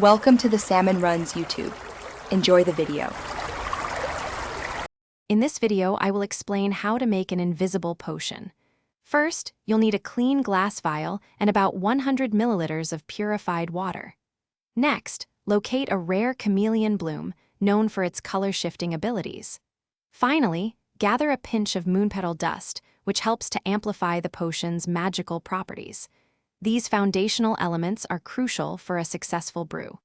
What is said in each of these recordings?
Welcome to the Salmon Runs YouTube. Enjoy the video. In this video, I will explain how to make an invisible potion. First, you'll need a clean glass vial and about 100 milliliters of purified water. Next, locate a rare chameleon bloom known for its color-shifting abilities. Finally, gather a pinch of moonpetal dust, which helps to amplify the potion's magical properties. These foundational elements are crucial for a successful brew.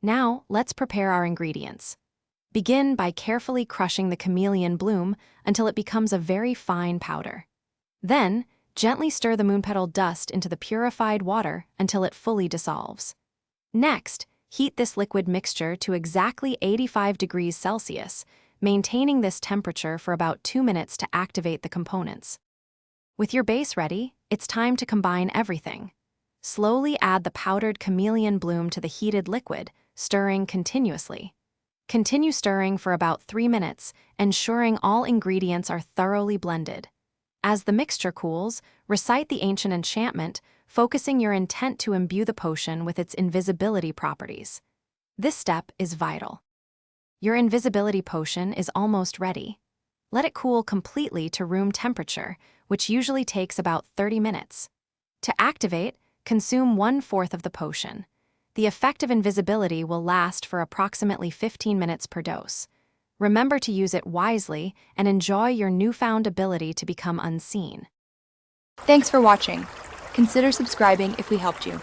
Now, let's prepare our ingredients. Begin by carefully crushing the chameleon bloom until it becomes a very fine powder. Then, gently stir the moonpetal dust into the purified water until it fully dissolves. Next, heat this liquid mixture to exactly 85 degrees Celsius, maintaining this temperature for about 2 minutes to activate the components. With your base ready, it's time to combine everything. Slowly add the powdered chameleon bloom to the heated liquid, stirring continuously. Continue stirring for about 3 minutes, ensuring all ingredients are thoroughly blended. As the mixture cools, recite the ancient enchantment, focusing your intent to imbue the potion with its invisibility properties. This step is vital. Your invisibility potion is almost ready. Let it cool completely to room temperature, which usually takes about 30 minutes. To activate, consume 1/4 of the potion. The effect of invisibility will last for approximately 15 minutes per dose. Remember to use it wisely and enjoy your newfound ability to become unseen. Thanks for watching. Consider subscribing if we helped you.